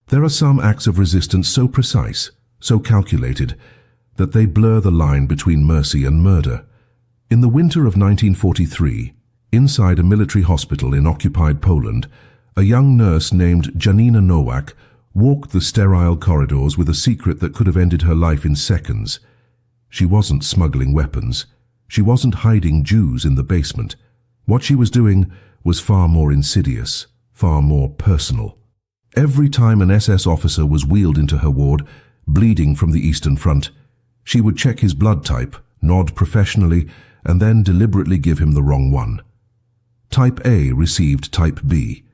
There are some acts of resistance so precise, so calculated, that they blur the line between mercy and murder. In the winter of 1943, inside a military hospital in occupied Poland, a young nurse named Janina Nowak walked the sterile corridors with a secret that could have ended her life in seconds. She wasn't smuggling weapons. She wasn't hiding Jews in the basement. What she was doing was far more insidious, far more personal. Every time an SS officer was wheeled into her ward, bleeding from the Eastern Front, she would check his blood type, nod professionally, and then deliberately give him the wrong one. Type A received Type B.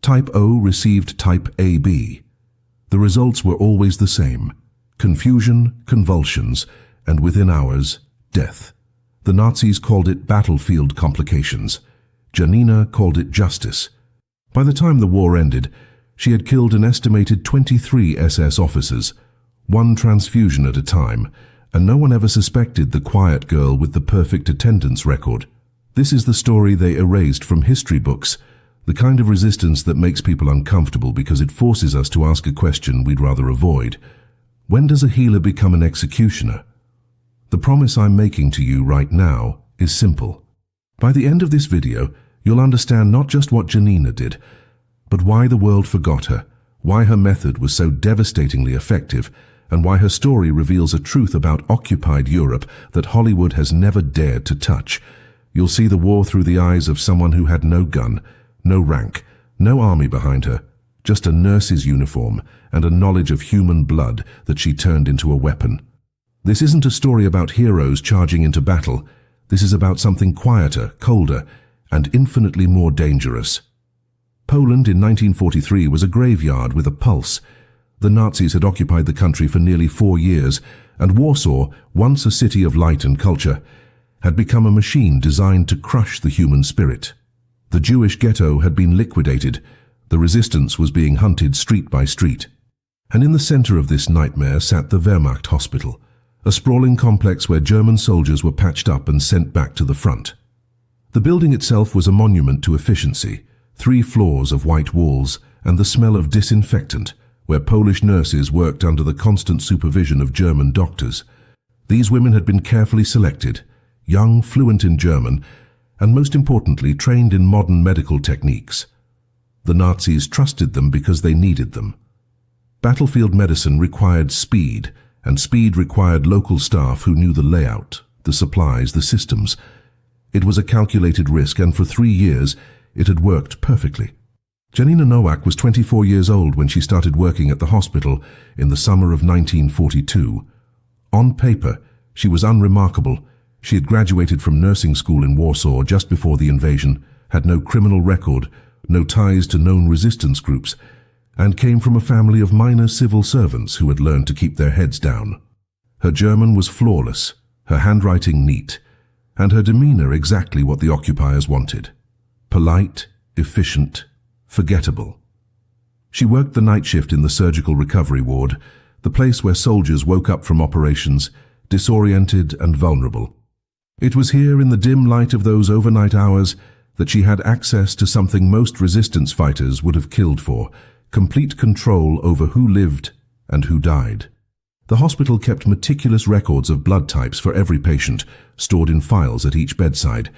Type O received Type AB. The results were always the same: confusion, convulsions, and within hours, death. The Nazis called it battlefield complications. Janina called it justice. By the time the war ended, she had killed an estimated 23 SS officers, one transfusion at a time, and no one ever suspected the quiet girl with the perfect attendance record. This is the story they erased from history books, the kind of resistance that makes people uncomfortable because it forces us to ask a question we'd rather avoid. When does a healer become an executioner? The promise I'm making to you right now is simple. By the end of this video, you'll understand not just what Janina did, but why the world forgot her, why her method was so devastatingly effective, and why her story reveals a truth about occupied Europe that Hollywood has never dared to touch. You'll see the war through the eyes of someone who had no gun, no rank, no army behind her, just a nurse's uniform and a knowledge of human blood that she turned into a weapon. This isn't a story about heroes charging into battle. This is about something quieter, colder, and infinitely more dangerous. Poland in 1943 was a graveyard with a pulse. The Nazis had occupied the country for nearly 4 years, and Warsaw, once a city of light and culture, had become a machine designed to crush the human spirit. The Jewish ghetto had been liquidated. The resistance was being hunted street by street. And in the center of this nightmare sat the Wehrmacht hospital, a sprawling complex where German soldiers were patched up and sent back to the front. The building itself was a monument to efficiency, 3 floors of white walls and the smell of disinfectant, where Polish nurses worked under the constant supervision of German doctors. These women had been carefully selected, young, fluent in German, and most importantly, trained in modern medical techniques. The Nazis trusted them because they needed them. Battlefield medicine required speed, and speed required local staff who knew the layout, the supplies, the systems. It was a calculated risk, and for 3 years, it had worked perfectly. Janina Nowak was 24 years old when she started working at the hospital in the summer of 1942. On paper, she was unremarkable. She had graduated from nursing school in Warsaw just before the invasion, had no criminal record, no ties to known resistance groups, and came from a family of minor civil servants who had learned to keep their heads down. Her German was flawless, her handwriting neat, and her demeanor exactly what the occupiers wanted: polite, efficient, forgettable. She worked the night shift in the surgical recovery ward, the place where soldiers woke up from operations, disoriented and vulnerable. It was here, in the dim light of those overnight hours, that she had access to something most resistance fighters would have killed for: complete control over who lived and who died. The hospital kept meticulous records of blood types for every patient, stored in files at each bedside.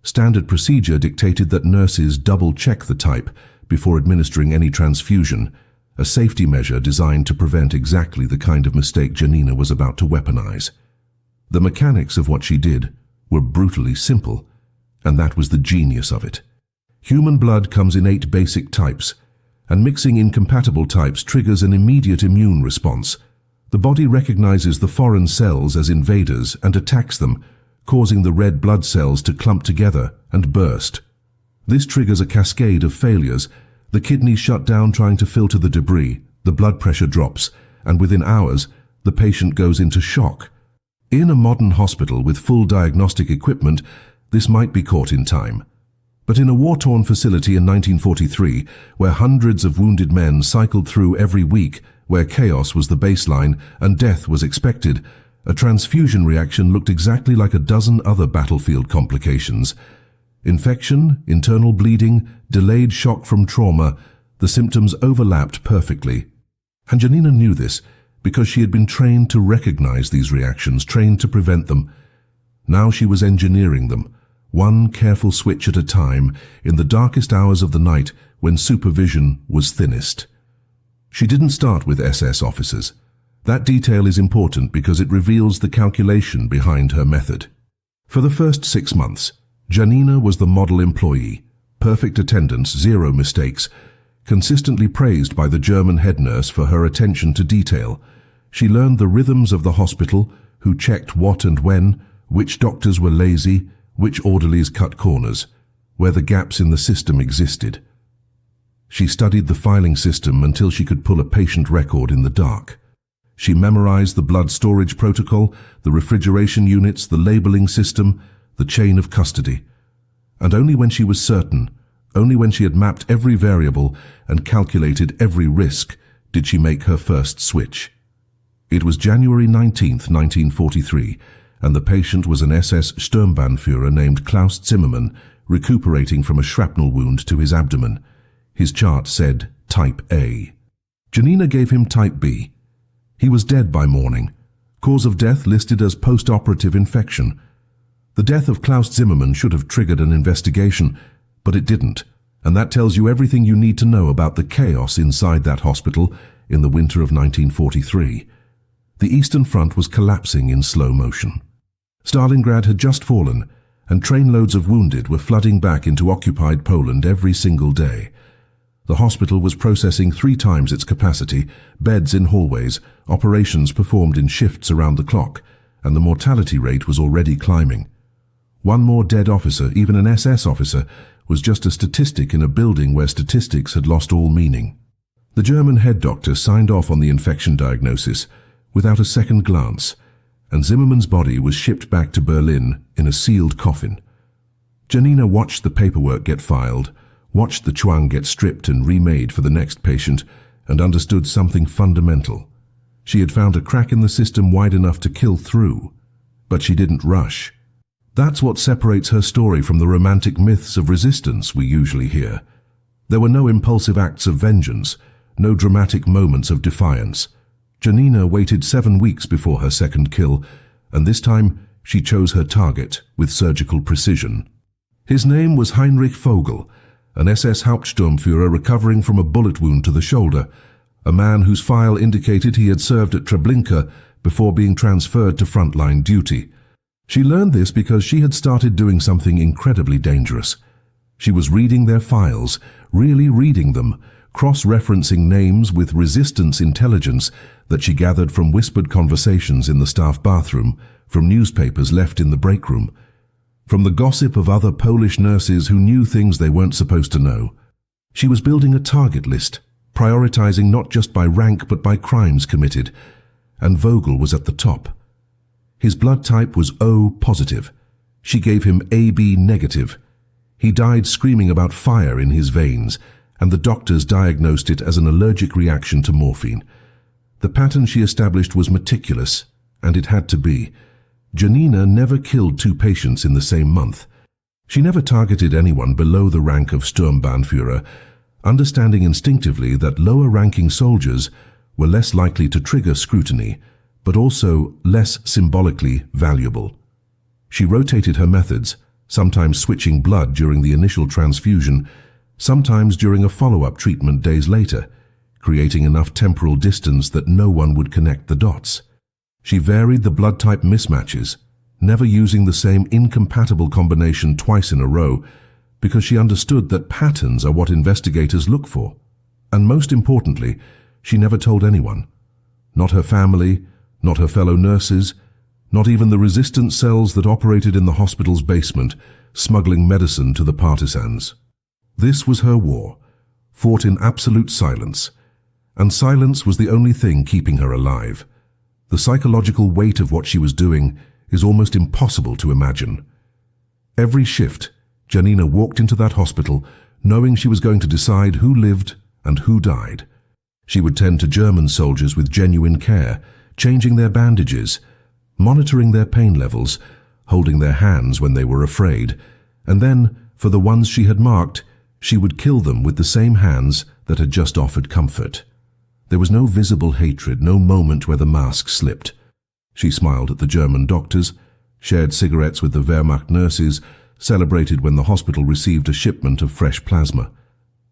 Standard procedure dictated that nurses double-check the type before administering any transfusion, a safety measure designed to prevent exactly the kind of mistake Janina was about to weaponize. The mechanics of what she did were brutally simple, and that was the genius of it. Human blood comes in 8 basic types, and mixing incompatible types triggers an immediate immune response. The body recognizes the foreign cells as invaders and attacks them, causing the red blood cells to clump together and burst. This triggers a cascade of failures. The kidneys shut down trying to filter the debris, the blood pressure drops, and within hours, the patient goes into shock. In a modern hospital with full diagnostic equipment, this might be caught in time. But in a war-torn facility in 1943, where hundreds of wounded men cycled through every week, where chaos was the baseline and death was expected, a transfusion reaction looked exactly like a dozen other battlefield complications. Infection, internal bleeding, delayed shock from trauma, the symptoms overlapped perfectly. And Janina knew this because she had been trained to recognize these reactions, trained to prevent them. Now she was engineering them, one careful switch at a time, in the darkest hours of the night when supervision was thinnest. She didn't start with SS officers. That detail is important because it reveals the calculation behind her method. For the first 6 months, Janina was the model employee, perfect attendance, 0 mistakes, consistently praised by the German head nurse for her attention to detail. She learned the rhythms of the hospital, who checked what and when, which doctors were lazy, which orderlies cut corners, where the gaps in the system existed. She studied the filing system until she could pull a patient record in the dark. She memorized the blood storage protocol, the refrigeration units, the labeling system, the chain of custody. And only when she was certain, only when she had mapped every variable and calculated every risk, did she make her first switch. It was January 19th, 1943, and the patient was an SS Sturmbannführer named Klaus Zimmermann, recuperating from a shrapnel wound to his abdomen. His chart said Type A. Janina gave him Type B. He was dead by morning. Cause of death listed as post-operative infection. The death of Klaus Zimmermann should have triggered an investigation, but it didn't, and that tells you everything you need to know about the chaos inside that hospital in the winter of 1943. The Eastern Front was collapsing in slow motion. Stalingrad had just fallen, and trainloads of wounded were flooding back into occupied Poland every single day. The hospital was processing 3 times its capacity, beds in hallways, operations performed in shifts around the clock, and the mortality rate was already climbing. One more dead officer, even an SS officer, was just a statistic in a building where statistics had lost all meaning. The German head doctor signed off on the infection diagnosis without a second glance, and Zimmermann's body was shipped back to Berlin in a sealed coffin. Janina watched the paperwork get filed, watched the chuang get stripped and remade for the next patient, and understood something fundamental. She had found a crack in the system wide enough to kill through, but she didn't rush. That's what separates her story from the romantic myths of resistance we usually hear. There were no impulsive acts of vengeance, no dramatic moments of defiance. Janina waited 7 weeks before her second kill, and this time she chose her target with surgical precision. His name was Heinrich Vogel, an SS Hauptsturmführer recovering from a bullet wound to the shoulder, a man whose file indicated he had served at Treblinka before being transferred to frontline duty. She learned this because she had started doing something incredibly dangerous. She was reading their files, really reading them, cross-referencing names with resistance intelligence that she gathered from whispered conversations in the staff bathroom, from newspapers left in the break room, from the gossip of other Polish nurses who knew things they weren't supposed to know. She was building a target list, prioritizing not just by rank but by crimes committed, and Vogel was at the top. His blood type was O positive. She gave him AB negative. He died screaming about fire in his veins, and the doctors diagnosed it as an allergic reaction to morphine. The pattern she established was meticulous, and it had to be. Janina never killed 2 patients in the same month. She never targeted anyone below the rank of Sturmbannführer, understanding instinctively that lower-ranking soldiers were less likely to trigger scrutiny, but also less symbolically valuable. She rotated her methods, sometimes switching blood during the initial transfusion, sometimes during a follow-up treatment days later, creating enough temporal distance that no one would connect the dots. She varied the blood type mismatches, never using the same incompatible combination twice in a row, because she understood that patterns are what investigators look for. And most importantly, she never told anyone. Not her family, not her fellow nurses, not even the resistance cells that operated in the hospital's basement, smuggling medicine to the partisans. This was her war, fought in absolute silence, and silence was the only thing keeping her alive. The psychological weight of what she was doing is almost impossible to imagine. Every shift, Janina walked into that hospital knowing she was going to decide who lived and who died. She would tend to German soldiers with genuine care, changing their bandages, monitoring their pain levels, holding their hands when they were afraid, and then, for the ones she had marked, she would kill them with the same hands that had just offered comfort. There was no visible hatred, no moment where the mask slipped. She smiled at the German doctors, shared cigarettes with the Wehrmacht nurses, celebrated when the hospital received a shipment of fresh plasma.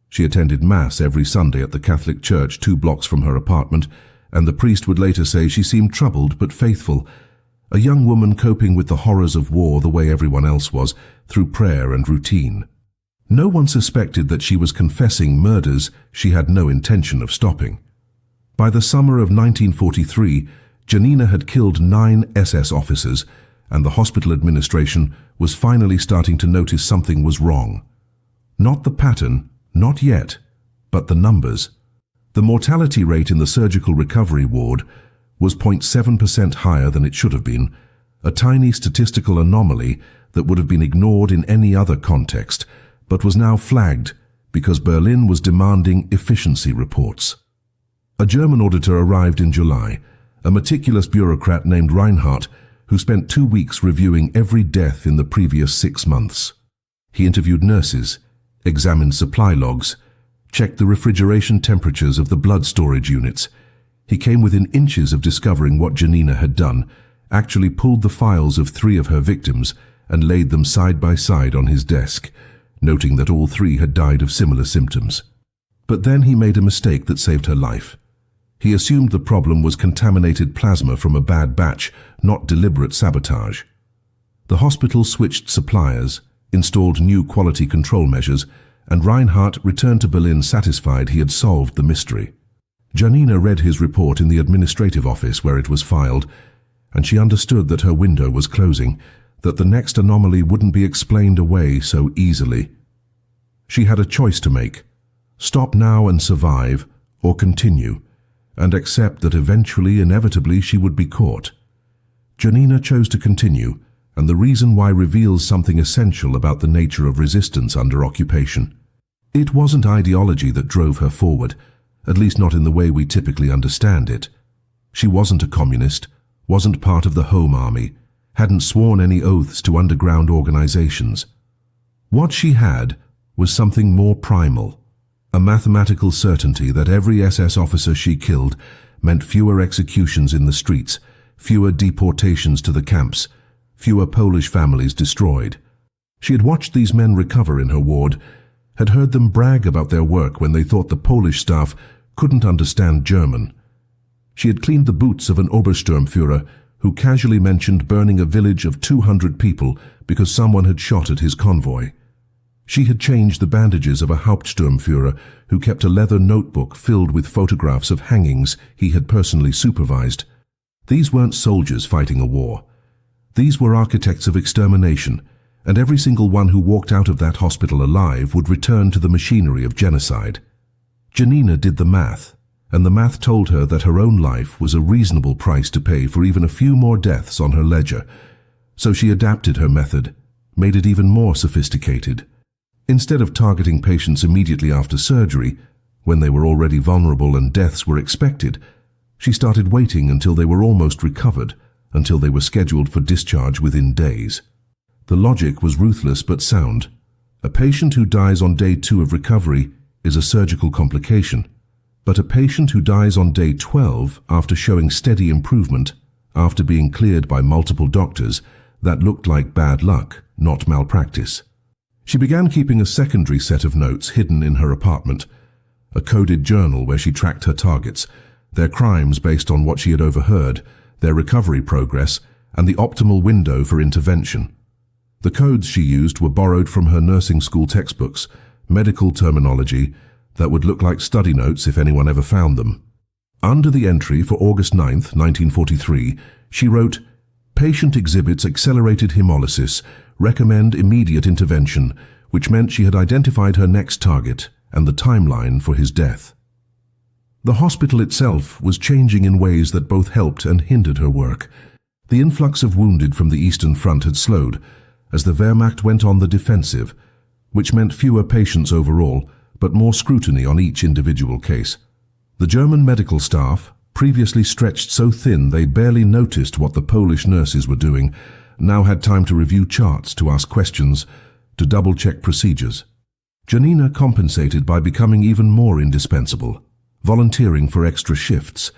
She attended Mass every Sunday at the Catholic church 2 blocks from her apartment, and the priest would later say she seemed troubled but faithful, a young woman coping with the horrors of war the way everyone else was, through prayer and routine. No one suspected that she was confessing murders she had no intention of stopping. By the summer of 1943, Janina had killed 9 SS officers, and the hospital administration was finally starting to notice something was wrong. Not the pattern, not yet, but the numbers. The mortality rate in the surgical recovery ward was 0.7% higher than it should have been, a tiny statistical anomaly that would have been ignored in any other context, but was now flagged because Berlin was demanding efficiency reports. A German auditor arrived in July, a meticulous bureaucrat named Reinhardt, who spent 2 weeks reviewing every death in the previous 6 months. He interviewed nurses, examined supply logs, checked the refrigeration temperatures of the blood storage units. He came within inches of discovering what Janina had done, actually pulled the files of 3 of her victims and laid them side by side on his desk, noting that all 3 had died of similar symptoms. But then he made a mistake that saved her life. He assumed the problem was contaminated plasma from a bad batch, not deliberate sabotage. The hospital switched suppliers, installed new quality control measures, and Reinhardt returned to Berlin satisfied he had solved the mystery. Janina read his report in the administrative office where it was filed, and she understood that her window was closing, that the next anomaly wouldn't be explained away so easily. She had a choice to make: stop now and survive, or continue, and accept that eventually, inevitably, she would be caught. Janina chose to continue, and the reason why reveals something essential about the nature of resistance under occupation. It wasn't ideology that drove her forward, at least not in the way we typically understand it. She wasn't a communist, wasn't part of the Home Army, hadn't sworn any oaths to underground organizations. What she had was something more primal, a mathematical certainty that every SS officer she killed meant fewer executions in the streets, fewer deportations to the camps, fewer Polish families destroyed. She had watched these men recover in her ward, had heard them brag about their work when they thought the Polish staff couldn't understand German. She had cleaned the boots of an Obersturmführer who casually mentioned burning a village of 200 people because someone had shot at his convoy. She had changed the bandages of a Hauptsturmführer who kept a leather notebook filled with photographs of hangings he had personally supervised. These weren't soldiers fighting a war. These were architects of extermination, and every single one who walked out of that hospital alive would return to the machinery of genocide. Janina did the math, and the math told her that her own life was a reasonable price to pay for even a few more deaths on her ledger. So she adapted her method, made it even more sophisticated. Instead of targeting patients immediately after surgery, when they were already vulnerable and deaths were expected, she started waiting until they were almost recovered, until they were scheduled for discharge within days. The logic was ruthless but sound. A patient who dies on day 2 of recovery is a surgical complication, but a patient who dies on day 12 after showing steady improvement, after being cleared by multiple doctors, that looked like bad luck, not malpractice. She began keeping a secondary set of notes hidden in her apartment, a coded journal where she tracked her targets, their crimes based on what she had overheard, their recovery progress, and the optimal window for intervention. The codes she used were borrowed from her nursing school textbooks, medical terminology that would look like study notes if anyone ever found them. Under the entry for August 9, 1943, she wrote, "Patient exhibits accelerated hemolysis, recommend immediate intervention," which meant she had identified her next target and the timeline for his death. The hospital itself was changing in ways that both helped and hindered her work. The influx of wounded from the Eastern Front had slowed as the Wehrmacht went on the defensive, which meant fewer patients overall, but more scrutiny on each individual case. The German medical staff, previously stretched so thin they barely noticed what the Polish nurses were doing, now had time to review charts, to ask questions, to double-check procedures. Janina compensated by becoming even more indispensable. volunteering for extra shifts,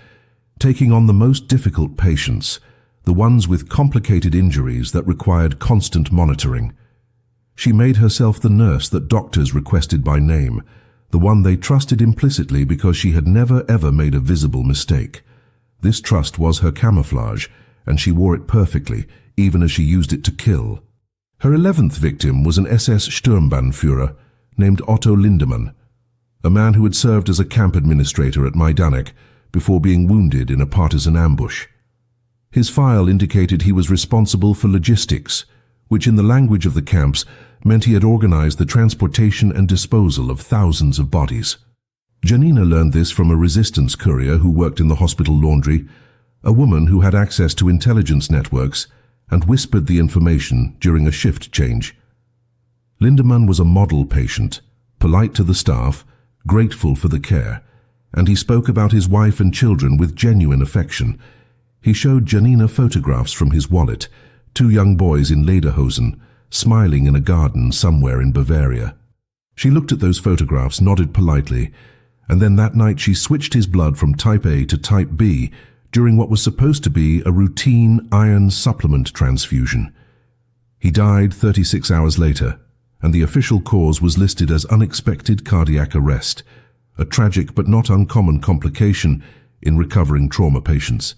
taking on the most difficult patients, the ones with complicated injuries that required constant monitoring. She made herself the nurse that doctors requested by name, the one they trusted implicitly because she had never ever made a visible mistake. This trust was her camouflage, and she wore it perfectly, even as she used it to kill. Her 11th victim was an SS Sturmbannführer named Otto Lindemann, a man who had served as a camp administrator at Majdanek before being wounded in a partisan ambush. His file indicated he was responsible for logistics, which in the language of the camps meant he had organized the transportation and disposal of thousands of bodies. Janina learned this from a resistance courier who worked in the hospital laundry, a woman who had access to intelligence networks and whispered the information during a shift change. Lindemann was a model patient, polite to the staff, grateful for the care, and he spoke about his wife and children with genuine affection. He showed Janina photographs from his wallet, 2 young boys in lederhosen, smiling in a garden somewhere in Bavaria. She looked at those photographs, nodded politely, and then that night she switched his blood from type A to type B during what was supposed to be a routine iron supplement transfusion. He died 36 hours later, and the official cause was listed as unexpected cardiac arrest, a tragic but not uncommon complication in recovering trauma patients.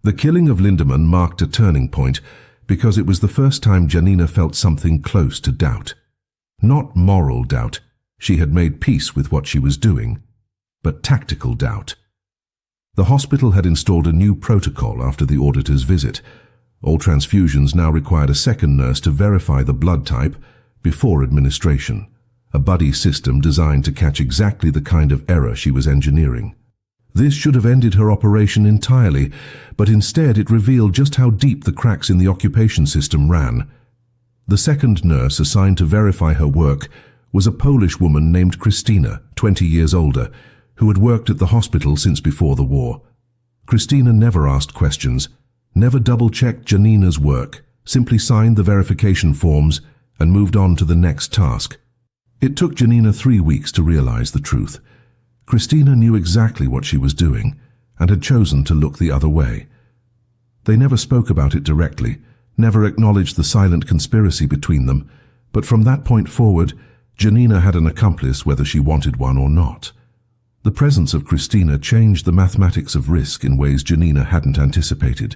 The killing of Lindemann marked a turning point because it was the first time Janina felt something close to doubt. Not moral doubt, she had made peace with what she was doing, but tactical doubt. The hospital had installed a new protocol after the auditor's visit. All transfusions now required a second nurse to verify the blood type before administration, a buddy system designed to catch exactly the kind of error she was engineering. This should have ended her operation entirely, but instead it revealed just how deep the cracks in the occupation system ran. The second nurse assigned to verify her work was a Polish woman named Christina, 20 years older, who had worked at the hospital since before the war. Christina never asked questions, never double-checked Janina's work, simply signed the verification forms and moved on to the next task. It took Janina 3 weeks to realize the truth. Christina knew exactly what she was doing and had chosen to look the other way. They never spoke about it directly, never acknowledged the silent conspiracy between them, but from that point forward, Janina had an accomplice whether she wanted one or not. The presence of Christina changed the mathematics of risk in ways Janina hadn't anticipated.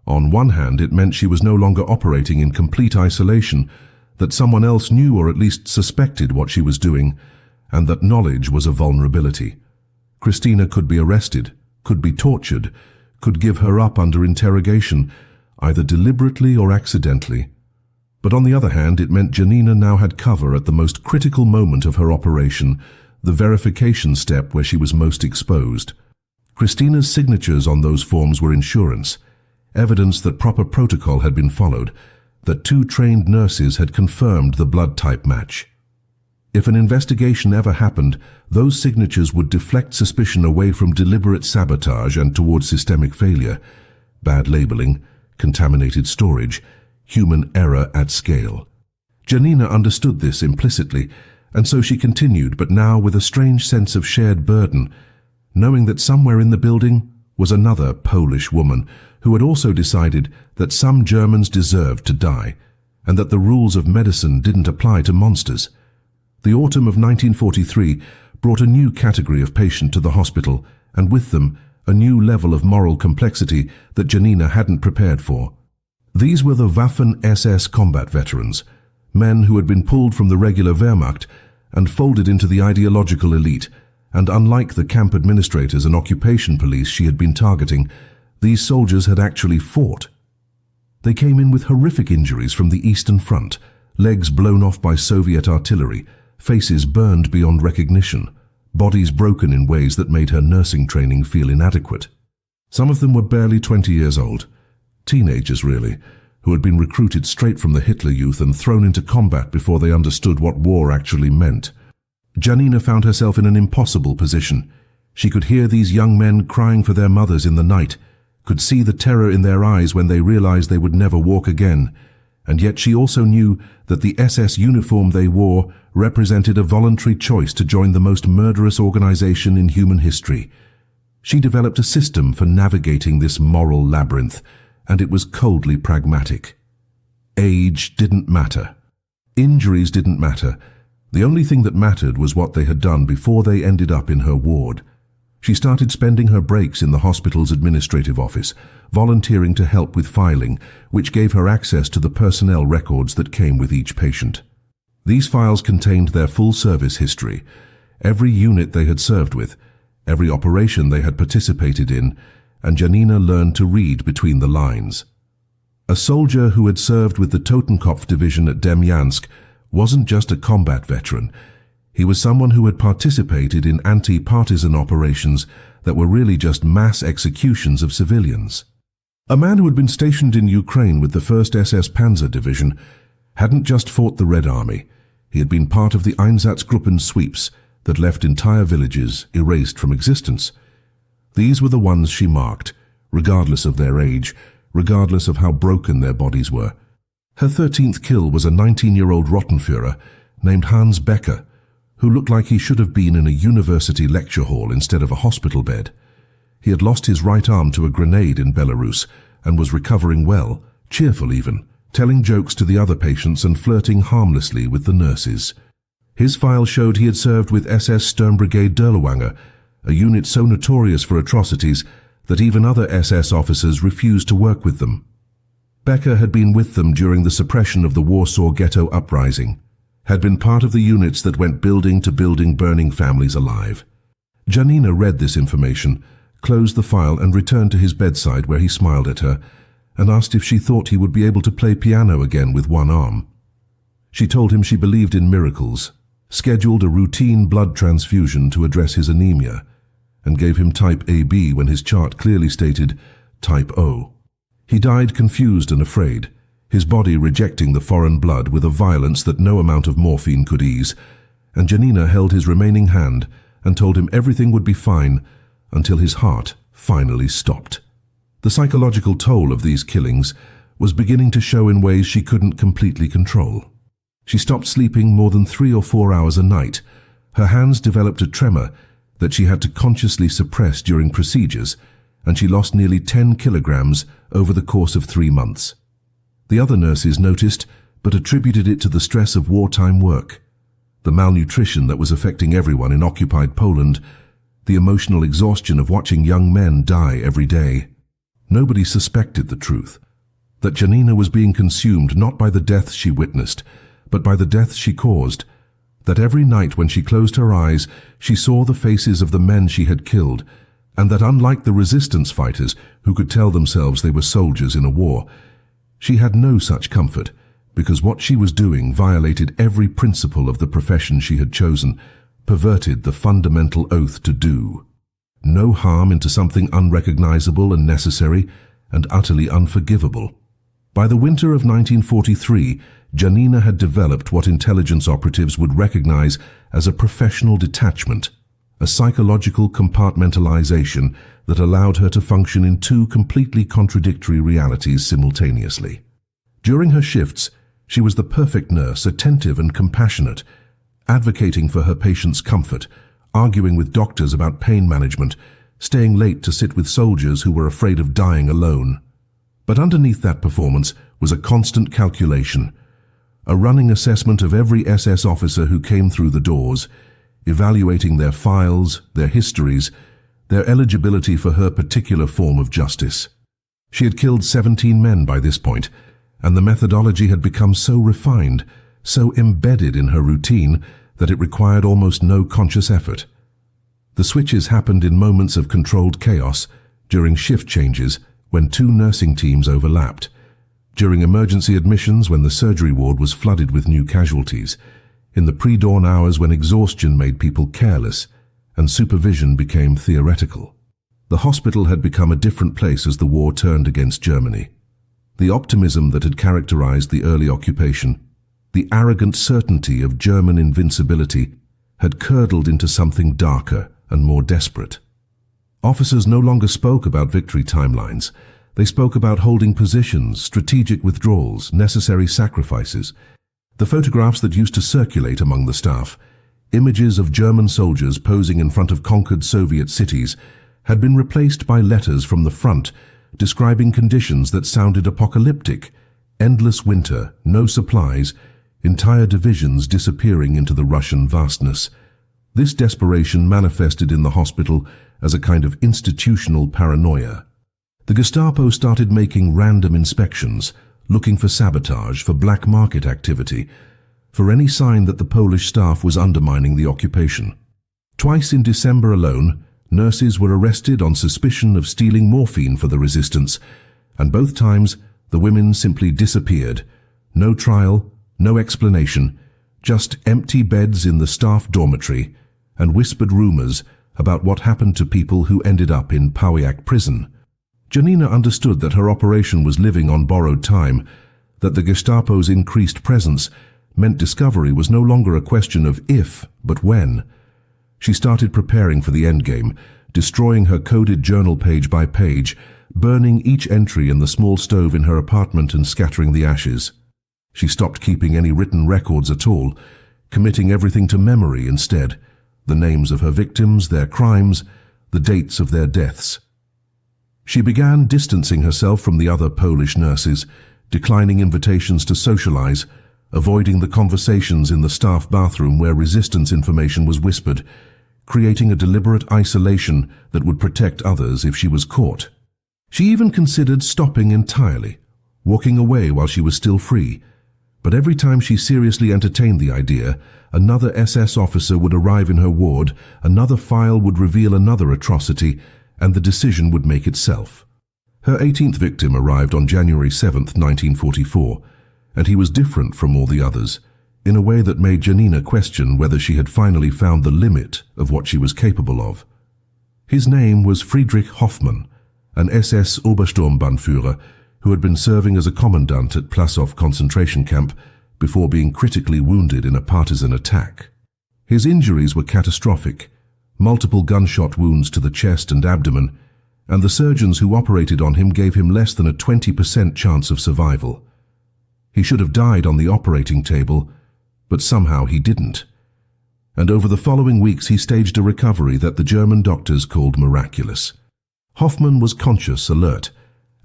On one hand, it meant she was no longer operating in complete isolation, that someone else knew or at least suspected what she was doing, and that knowledge was a vulnerability. Christina could be arrested, could be tortured, could give her up under interrogation, either deliberately or accidentally. But on the other hand, it meant Janina now had cover at the most critical moment of her operation, the verification step where she was most exposed. Christina's signatures on those forms were insurance, evidence that proper protocol had been followed, that 2 trained nurses had confirmed the blood type match. If an investigation ever happened, those signatures would deflect suspicion away from deliberate sabotage and towards systemic failure, bad labeling, contaminated storage, human error at scale. Janina understood this implicitly, and so she continued, but now with a strange sense of shared burden, knowing that somewhere in the building was another Polish woman who had also decided that some Germans deserved to die, and that the rules of medicine didn't apply to monsters. The autumn of 1943 brought a new category of patient to the hospital, and with them, a new level of moral complexity that Janina hadn't prepared for. These were the Waffen-SS combat veterans, men who had been pulled from the regular Wehrmacht and folded into the ideological elite, and unlike the camp administrators and occupation police she had been targeting, these soldiers had actually fought. They came in with horrific injuries from the Eastern Front, legs blown off by Soviet artillery, faces burned beyond recognition, bodies broken in ways that made her nursing training feel inadequate. Some of them were barely 20 years old, teenagers really, who had been recruited straight from the Hitler Youth and thrown into combat before they understood what war actually meant. Janina found herself in an impossible position. She could hear these young men crying for their mothers in the night, could see the terror in their eyes when they realized they would never walk again, and yet she also knew that the SS uniform they wore represented a voluntary choice to join the most murderous organization in human history. She developed a system for navigating this moral labyrinth, and it was coldly pragmatic. Age didn't matter. Injuries didn't matter. The only thing that mattered was what they had done before they ended up in her ward. She started spending her breaks in the hospital's administrative office, volunteering to help with filing, which gave her access to the personnel records that came with each patient. These files contained their full service history, every unit they had served with, every operation they had participated in, and Janina learned to read between the lines. A soldier who had served with the Totenkopf division at Demyansk wasn't just a combat veteran. He was someone who had participated in anti-partisan operations that were really just mass executions of civilians. A man who had been stationed in Ukraine with the 1st SS Panzer Division hadn't just fought the Red Army. He had been part of the Einsatzgruppen sweeps that left entire villages erased from existence. These were the ones she marked, regardless of their age, regardless of how broken their bodies were. Her 13th kill was a 19-year-old Rottenführer named Hans Becker, who looked like he should have been in a university lecture hall instead of a hospital bed. He had lost his right arm to a grenade in Belarus and was recovering well, cheerful even, telling jokes to the other patients and flirting harmlessly with the nurses. His file showed he had served with SS Sturmbrigade Dirlewanger, a unit so notorious for atrocities that even other SS officers refused to work with them. Becker had been with them during the suppression of the Warsaw Ghetto uprising, had been part of the units that went building to building burning families alive. Janina read this information, closed the file and returned to his bedside where he smiled at her and asked if she thought he would be able to play piano again with one arm. She told him she believed in miracles, scheduled a routine blood transfusion to address his anemia, and gave him type AB when his chart clearly stated type O. He died confused and afraid, his body rejecting the foreign blood with a violence that no amount of morphine could ease, and Janina held his remaining hand and told him everything would be fine until his heart finally stopped. The psychological toll of these killings was beginning to show in ways she couldn't completely control. She stopped sleeping more than 3 or 4 hours a night. Her hands developed a tremor that she had to consciously suppress during procedures, and she lost nearly 10 kilograms over the course of 3 months. The other nurses noticed, but attributed it to the stress of wartime work, the malnutrition that was affecting everyone in occupied Poland, the emotional exhaustion of watching young men die every day. Nobody suspected the truth, that Janina was being consumed not by the deaths she witnessed, but by the deaths she caused, that every night when she closed her eyes, she saw the faces of the men she had killed, and that unlike the resistance fighters who could tell themselves they were soldiers in a war, she had no such comfort, because what she was doing violated every principle of the profession she had chosen, perverted the fundamental oath to do no harm into something unrecognizable and necessary and utterly unforgivable. By the winter of 1943, Janina had developed what intelligence operatives would recognize as a professional detachment, a psychological compartmentalization that allowed her to function in 2 completely contradictory realities simultaneously. During her shifts, she was the perfect nurse, attentive and compassionate, advocating for her patients' comfort, arguing with doctors about pain management, staying late to sit with soldiers who were afraid of dying alone. But underneath that performance was a constant calculation, a running assessment of every SS officer who came through the doors, evaluating their files, their histories, their eligibility for her particular form of justice. She had killed 17 men by this point, and the methodology had become so refined, so embedded in her routine, that it required almost no conscious effort. The switches happened in moments of controlled chaos, during shift changes, when 2 nursing teams overlapped, during emergency admissions when the surgery ward was flooded with new casualties, in the pre-dawn hours when exhaustion made people careless and supervision became theoretical. The hospital had become a different place as the war turned against Germany. The optimism that had characterized the early occupation, the arrogant certainty of German invincibility, had curdled into something darker and more desperate. Officers no longer spoke about victory timelines. They spoke about holding positions, strategic withdrawals, necessary sacrifices. The photographs that used to circulate among the staff, images of German soldiers posing in front of conquered Soviet cities, had been replaced by letters from the front describing conditions that sounded apocalyptic: endless winter, no supplies, entire divisions disappearing into the Russian vastness. This desperation manifested in the hospital as a kind of institutional paranoia. The Gestapo started making random inspections, looking for sabotage, for black market activity, for any sign that the Polish staff was undermining the occupation. Twice in December alone, nurses were arrested on suspicion of stealing morphine for the resistance, and both times the women simply disappeared. No trial, no explanation, just empty beds in the staff dormitory and whispered rumors about what happened to people who ended up in Pawiak prison. Janina understood that her operation was living on borrowed time, that the Gestapo's increased presence meant discovery was no longer a question of if, but when. She started preparing for the endgame, destroying her coded journal page by page, burning each entry in the small stove in her apartment and scattering the ashes. She stopped keeping any written records at all, committing everything to memory instead: the names of her victims, their crimes, the dates of their deaths. She began distancing herself from the other Polish nurses, declining invitations to socialize, avoiding the conversations in the staff bathroom where resistance information was whispered, creating a deliberate isolation that would protect others if she was caught. She even considered stopping entirely, walking away while she was still free. But every time she seriously entertained the idea, another SS officer would arrive in her ward, another file would reveal another atrocity, and the decision would make itself. Her 18th victim arrived on January 7, 1944, and he was different from all the others, in a way that made Janina question whether she had finally found the limit of what she was capable of. His name was Friedrich Hoffmann, an SS Obersturmbannführer who had been serving as a commandant at Plaszow concentration camp before being critically wounded in a partisan attack. His injuries were catastrophic: multiple gunshot wounds to the chest and abdomen, and the surgeons who operated on him gave him less than a 20% chance of survival. He should have died on the operating table, but somehow he didn't. And over the following weeks he staged a recovery that the German doctors called miraculous. Hoffmann was conscious, alert,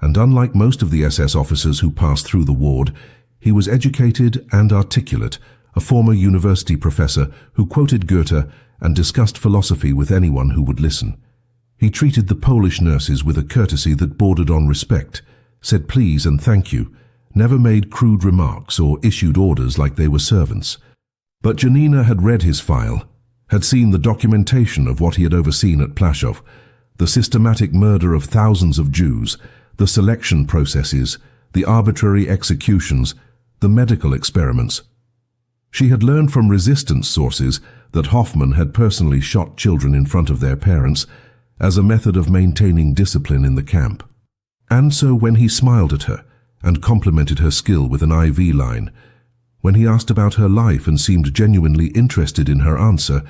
and unlike most of the SS officers who passed through the ward, he was educated and articulate, a former university professor who quoted Goethe and discussed philosophy with anyone who would listen. He treated the Polish nurses with a courtesy that bordered on respect, said please and thank you, never made crude remarks or issued orders like they were servants. But Janina had read his file, had seen the documentation of what he had overseen at Plaszow, the systematic murder of thousands of Jews, the selection processes, the arbitrary executions, the medical experiments. She had learned from resistance sources that Hoffmann had personally shot children in front of their parents as a method of maintaining discipline in the camp. And so when he smiled at her and complimented her skill with an IV line, when he asked about her life and seemed genuinely interested in her answer,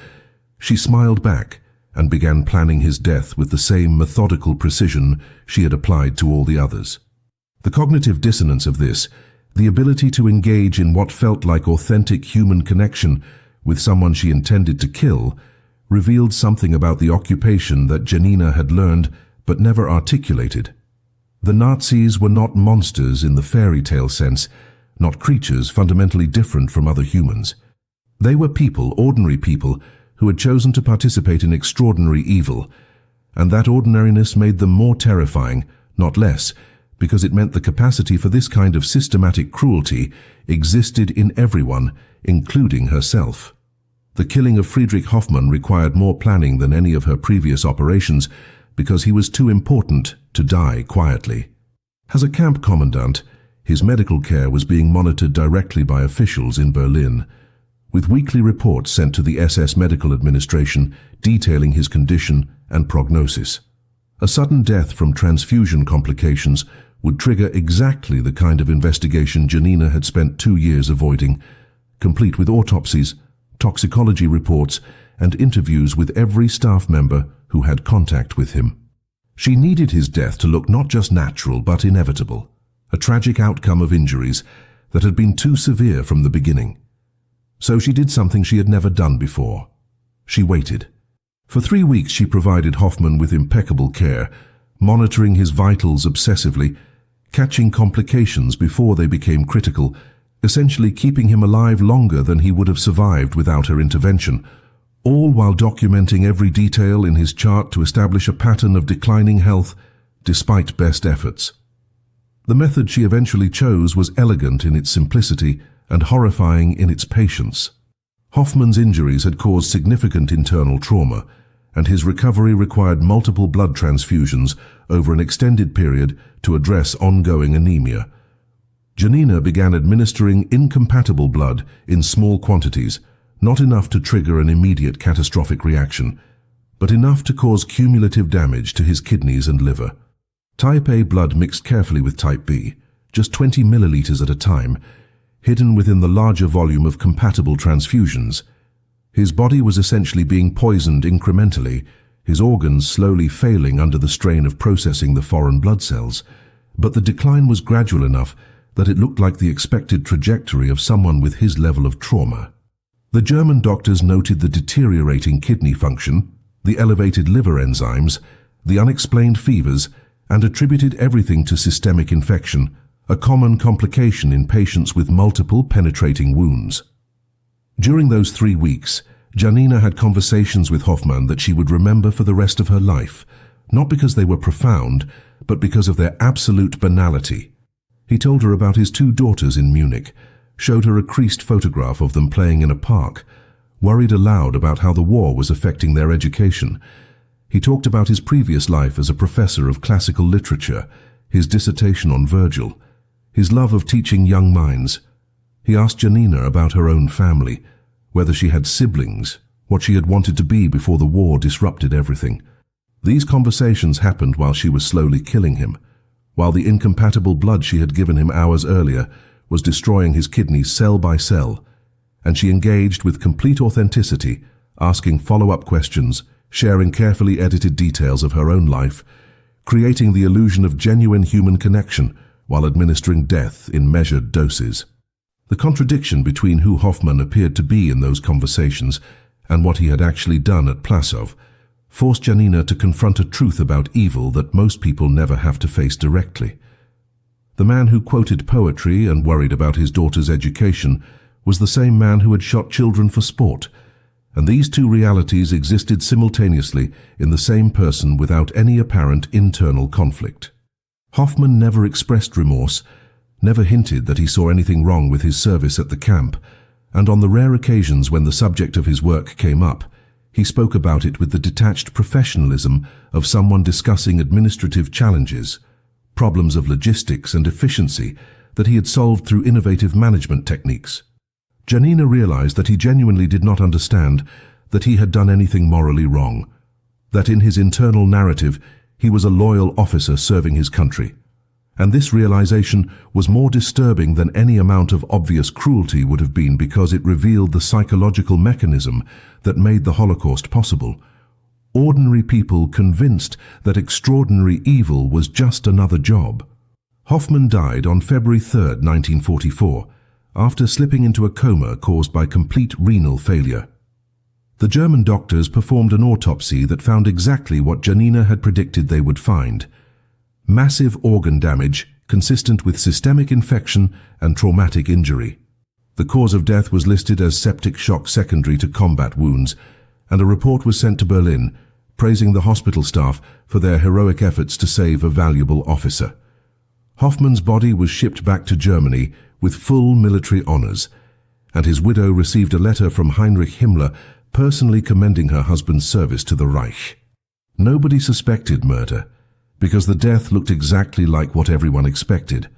she smiled back and began planning his death with the same methodical precision she had applied to all the others. The cognitive dissonance of this, the ability to engage in what felt like authentic human connection with someone she intended to kill, revealed something about the occupation that Janina had learned but never articulated. The Nazis were not monsters in the fairy tale sense, not creatures fundamentally different from other humans. They were people, ordinary people, who had chosen to participate in extraordinary evil, and that ordinariness made them more terrifying, not less, because it meant the capacity for this kind of systematic cruelty existed in everyone, including herself. The killing of Friedrich Hoffmann required more planning than any of her previous operations, because he was too important to die quietly. As a camp commandant, his medical care was being monitored directly by officials in Berlin, with weekly reports sent to the SS Medical Administration detailing his condition and prognosis. A sudden death from transfusion complications would trigger exactly the kind of investigation Janina had spent 2 years avoiding, complete with autopsies, toxicology reports, and interviews with every staff member who had contact with him. She needed his death to look not just natural but inevitable, a tragic outcome of injuries that had been too severe from the beginning. So she did something she had never done before. She waited. For 3 weeks she provided Hoffman with impeccable care, monitoring his vitals obsessively, catching complications before they became critical, essentially keeping him alive longer than he would have survived without her intervention, all while documenting every detail in his chart to establish a pattern of declining health despite best efforts. The method she eventually chose was elegant in its simplicity and horrifying in its patience. Hoffman's injuries had caused significant internal trauma, and his recovery required multiple blood transfusions over an extended period to address ongoing anemia. Janina began administering incompatible blood in small quantities, not enough to trigger an immediate catastrophic reaction, but enough to cause cumulative damage to his kidneys and liver. Type A blood mixed carefully with Type B, just 20 milliliters at a time, hidden within the larger volume of compatible transfusions. His body was essentially being poisoned incrementally, his organs slowly failing under the strain of processing the foreign blood cells, but the decline was gradual enough that it looked like the expected trajectory of someone with his level of trauma. The German doctors noted the deteriorating kidney function, the elevated liver enzymes, the unexplained fevers, and attributed everything to systemic infection, a common complication in patients with multiple penetrating wounds. During those 3 weeks, Janina had conversations with Hoffman that she would remember for the rest of her life, not because they were profound, but because of their absolute banality. He told her about his 2 daughters in Munich, showed her a creased photograph of them playing in a park, worried aloud about how the war was affecting their education. He talked about his previous life as a professor of classical literature, his dissertation on Virgil, his love of teaching young minds. He asked Janina about her own family, whether she had siblings, what she had wanted to be before the war disrupted everything. These conversations happened while she was slowly killing him, while the incompatible blood she had given him hours earlier was destroying his kidneys cell by cell, and she engaged with complete authenticity, asking follow-up questions, sharing carefully edited details of her own life, creating the illusion of genuine human connection while administering death in measured doses. The contradiction between who Hoffman appeared to be in those conversations and what he had actually done at Plasov forced Janina to confront a truth about evil that most people never have to face directly. The man who quoted poetry and worried about his daughter's education was the same man who had shot children for sport, and these 2 realities existed simultaneously in the same person without any apparent internal conflict. Hoffman never expressed remorse, never hinted that he saw anything wrong with his service at the camp, and on the rare occasions when the subject of his work came up, he spoke about it with the detached professionalism of someone discussing administrative challenges, problems of logistics and efficiency that he had solved through innovative management techniques. Janina realized that he genuinely did not understand that he had done anything morally wrong, that in his internal narrative he was a loyal officer serving his country. And this realization was more disturbing than any amount of obvious cruelty would have been because it revealed the psychological mechanism that made the Holocaust possible. Ordinary people convinced that extraordinary evil was just another job. Hoffman died on February 3, 1944, after slipping into a coma caused by complete renal failure. The German doctors performed an autopsy that found exactly what Janina had predicted they would find: massive organ damage consistent with systemic infection and traumatic injury. The cause of death was listed as septic shock secondary to combat wounds, and a report was sent to Berlin, praising the hospital staff for their heroic efforts to save a valuable officer. Hoffman's body was shipped back to Germany with full military honors, and his widow received a letter from Heinrich Himmler personally commending her husband's service to the Reich. Nobody suspected murder, because the death looked exactly like what everyone expected: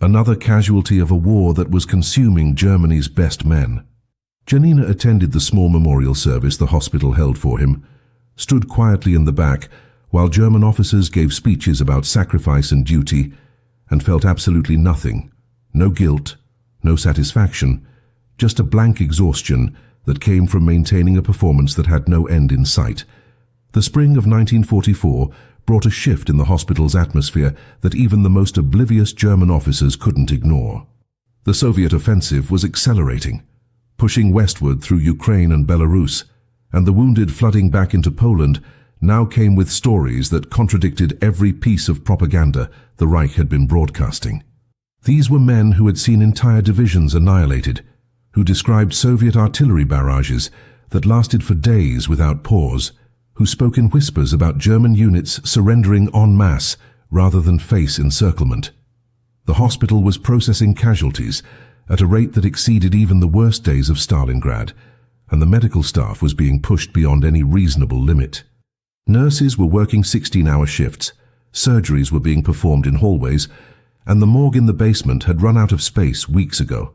another casualty of a war that was consuming Germany's best men. Janina attended the small memorial service the hospital held for him, stood quietly in the back while German officers gave speeches about sacrifice and duty, and felt absolutely nothing. No guilt, no satisfaction, just a blank exhaustion that came from maintaining a performance that had no end in sight. The spring of 1944 brought a shift in the hospital's atmosphere that even the most oblivious German officers couldn't ignore. The Soviet offensive was accelerating, pushing westward through Ukraine and Belarus, and the wounded flooding back into Poland now came with stories that contradicted every piece of propaganda the Reich had been broadcasting. These were men who had seen entire divisions annihilated, who described Soviet artillery barrages that lasted for days without pause, who spoke in whispers about German units surrendering en masse rather than face encirclement. The hospital was processing casualties at a rate that exceeded even the worst days of Stalingrad, and the medical staff was being pushed beyond any reasonable limit. Nurses were working 16-hour shifts, surgeries were being performed in hallways, and the morgue in the basement had run out of space weeks ago.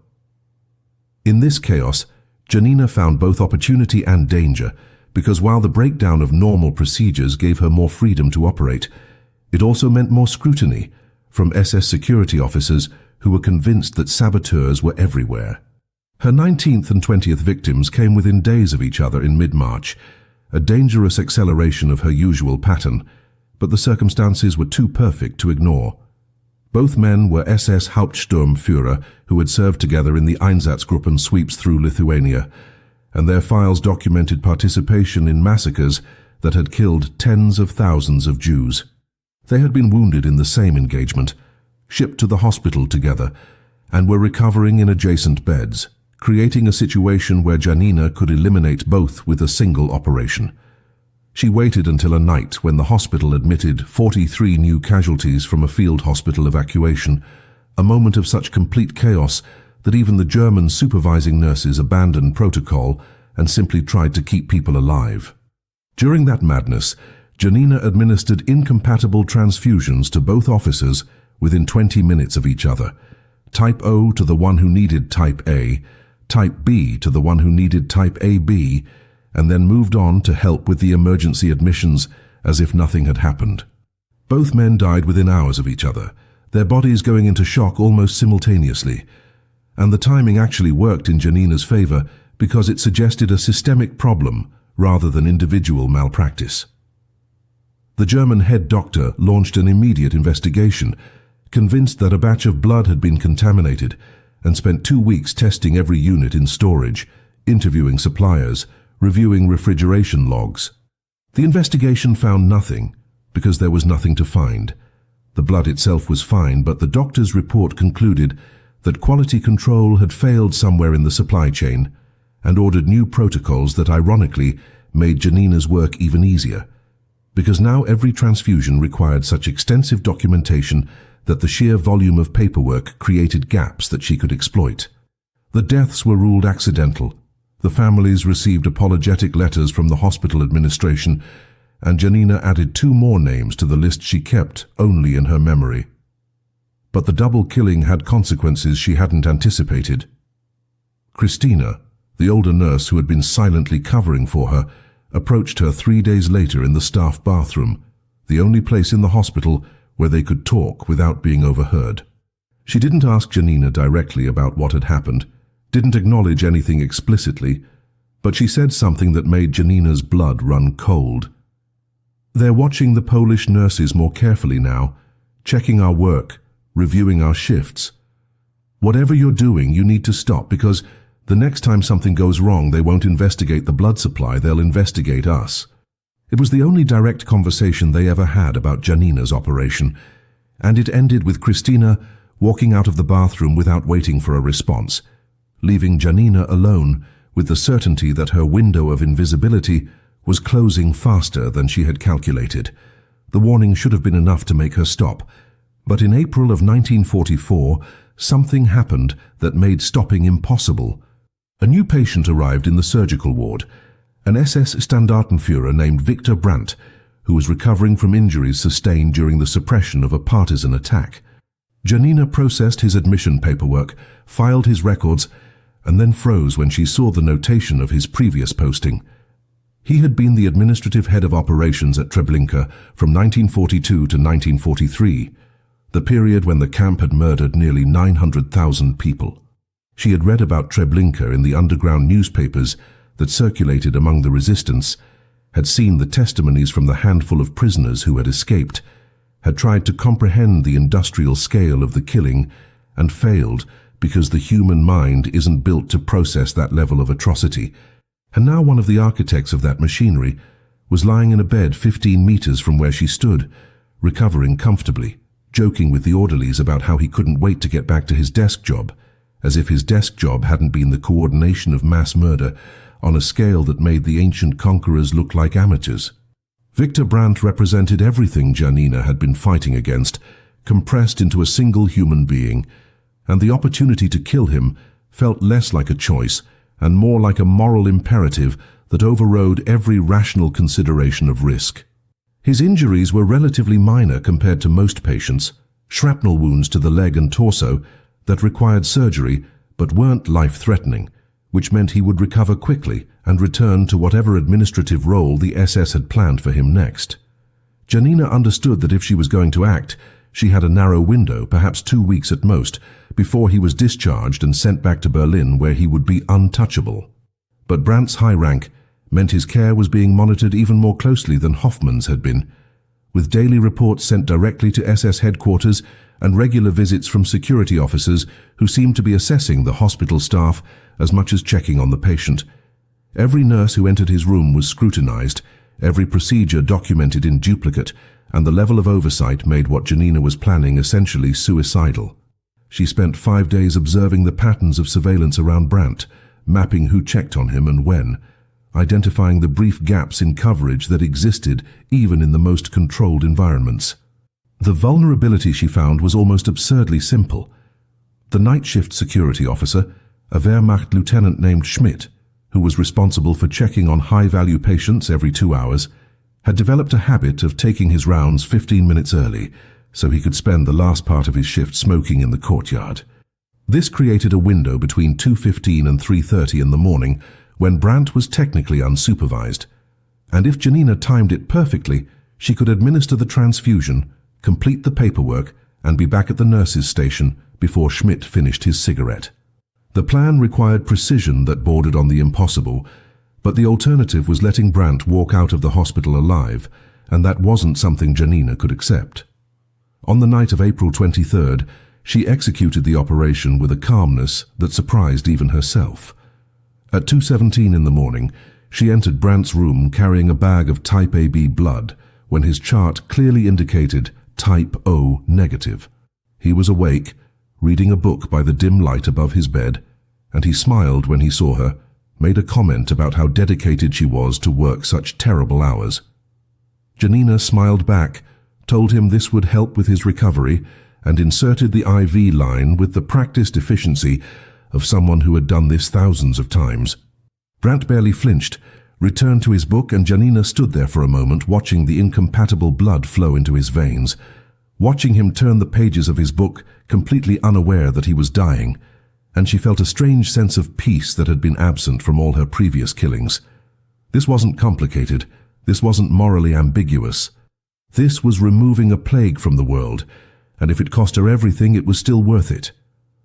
In this chaos, Janina found both opportunity and danger, because while the breakdown of normal procedures gave her more freedom to operate, it also meant more scrutiny from SS security officers who were convinced that saboteurs were everywhere. Her 19th and 20th victims came within days of each other in mid-March, a dangerous acceleration of her usual pattern, but the circumstances were too perfect to ignore. Both men were SS Hauptsturmführer who had served together in the Einsatzgruppen sweeps through Lithuania, and their files documented participation in massacres that had killed tens of thousands of Jews. They had been wounded in the same engagement, shipped to the hospital together, and were recovering in adjacent beds, creating a situation where Janina could eliminate both with a single operation. She waited until a night when the hospital admitted 43 new casualties from a field hospital evacuation, a moment of such complete chaos that even the German supervising nurses abandoned protocol and simply tried to keep people alive. During that madness, Janina administered incompatible transfusions to both officers within 20 minutes of each other, Type O to the one who needed Type A, Type B to the one who needed Type AB, and then moved on to help with the emergency admissions as if nothing had happened. Both men died within hours of each other, their bodies going into shock almost simultaneously, and the timing actually worked in Janina's favor because it suggested a systemic problem rather than individual malpractice. The German head doctor launched an immediate investigation, convinced that a batch of blood had been contaminated, and spent 2 weeks testing every unit in storage, interviewing suppliers, reviewing refrigeration logs. The investigation found nothing, because there was nothing to find. The blood itself was fine, but the doctor's report concluded that quality control had failed somewhere in the supply chain, and ordered new protocols that ironically made Janina's work even easier, because now every transfusion required such extensive documentation that the sheer volume of paperwork created gaps that she could exploit. The deaths were ruled accidental. The families received apologetic letters from the hospital administration, and Janina added 2 more names to the list she kept only in her memory. But the double killing had consequences she hadn't anticipated. Christina, the older nurse who had been silently covering for her, approached her 3 days later in the staff bathroom, the only place in the hospital where they could talk without being overheard. She didn't ask Janina directly about what had happened, didn't acknowledge anything explicitly, but she said something that made Janina's blood run cold. "They're watching the Polish nurses more carefully now, checking our work, reviewing our shifts. Whatever you're doing, you need to stop, because the next time something goes wrong, they won't investigate the blood supply, they'll investigate us." It was the only direct conversation they ever had about Janina's operation, and it ended with Christina walking out of the bathroom without waiting for a response, leaving Janina alone with the certainty that her window of invisibility was closing faster than she had calculated. The warning should have been enough to make her stop, but in April of 1944, something happened that made stopping impossible. A new patient arrived in the surgical ward, an SS Standartenführer named Victor Brandt, who was recovering from injuries sustained during the suppression of a partisan attack. Janina processed his admission paperwork, filed his records, and then froze when she saw the notation of his previous posting. He had been the administrative head of operations at Treblinka from 1942 to 1943, the period when the camp had murdered nearly 900,000 people. She had read about Treblinka in the underground newspapers that circulated among the resistance, had seen the testimonies from the handful of prisoners who had escaped, had tried to comprehend the industrial scale of the killing, and failed because the human mind isn't built to process that level of atrocity. And now one of the architects of that machinery was lying in a bed 15 meters from where she stood, recovering comfortably, joking with the orderlies about how he couldn't wait to get back to his desk job, as if his desk job hadn't been the coordination of mass murder on a scale that made the ancient conquerors look like amateurs. Victor Brandt represented everything Janina had been fighting against, compressed into a single human being, and the opportunity to kill him felt less like a choice and more like a moral imperative that overrode every rational consideration of risk. His injuries were relatively minor compared to most patients, shrapnel wounds to the leg and torso that required surgery but weren't life-threatening, which meant he would recover quickly and return to whatever administrative role the SS had planned for him next. Janina understood that if she was going to act, she had a narrow window, perhaps 2 weeks at most, before he was discharged and sent back to Berlin where he would be untouchable. But Brandt's high rank meant his care was being monitored even more closely than Hoffmann's had been, with daily reports sent directly to SS headquarters and regular visits from security officers who seemed to be assessing the hospital staff as much as checking on the patient. Every nurse who entered his room was scrutinized, every procedure documented in duplicate, and the level of oversight made what Janina was planning essentially suicidal. She spent 5 days observing the patterns of surveillance around Brandt, mapping who checked on him and when, identifying the brief gaps in coverage that existed even in the most controlled environments. The vulnerability she found was almost absurdly simple. The night shift security officer, a Wehrmacht lieutenant named Schmidt, who was responsible for checking on high-value patients every 2 hours, had developed a habit of taking his rounds 15 minutes early so he could spend the last part of his shift smoking in the courtyard. This created a window between 2:15 and 3:30 in the morning when Brandt was technically unsupervised, and if Janina timed it perfectly, she could administer the transfusion, complete the paperwork, and be back at the nurse's station before Schmidt finished his cigarette. The plan required precision that bordered on the impossible, but the alternative was letting Brandt walk out of the hospital alive, and that wasn't something Janina could accept. On the night of April 23rd, she executed the operation with a calmness that surprised even herself. At 2:17 in the morning, she entered Brandt's room carrying a bag of type AB blood when his chart clearly indicated type O negative. He was awake, reading a book by the dim light above his bed, and he smiled when he saw her, made a comment about how dedicated she was to work such terrible hours. Janina smiled back, told him this would help with his recovery, and inserted the IV line with the practiced efficiency of someone who had done this thousands of times. Brandt barely flinched, returned to his book, and Janina stood there for a moment watching the incompatible blood flow into his veins, watching him turn the pages of his book, completely unaware that he was dying, and she felt a strange sense of peace that had been absent from all her previous killings. This wasn't complicated. This wasn't morally ambiguous. This was removing a plague from the world, and if it cost her everything, it was still worth it.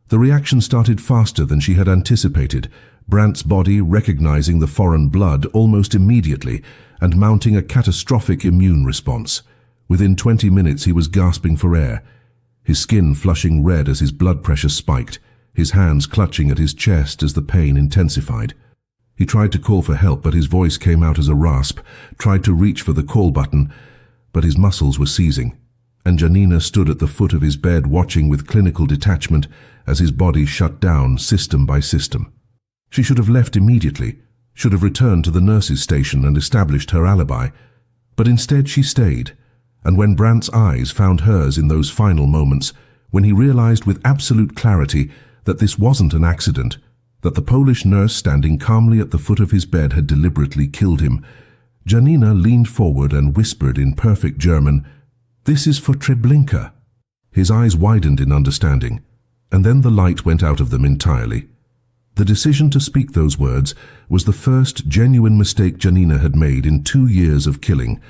The reaction started faster than she had anticipated, Brandt's body recognizing the foreign blood almost immediately and mounting a catastrophic immune response. Within 20 minutes he was gasping for air, his skin flushing red as his blood pressure spiked, his hands clutching at his chest as the pain intensified. He tried to call for help, but his voice came out as a rasp, tried to reach for the call button, but his muscles were seizing, and Janina stood at the foot of his bed watching with clinical detachment as his body shut down system by system. She should have left immediately, should have returned to the nurse's station and established her alibi, but instead she stayed, and when Brandt's eyes found hers in those final moments, when he realized with absolute clarity that this wasn't an accident, that the Polish nurse standing calmly at the foot of his bed had deliberately killed him, Janina leaned forward and whispered in perfect German, "This is for Treblinka." His eyes widened in understanding, and then the light went out of them entirely. The decision to speak those words was the first genuine mistake Janina had made in 2 years of killing,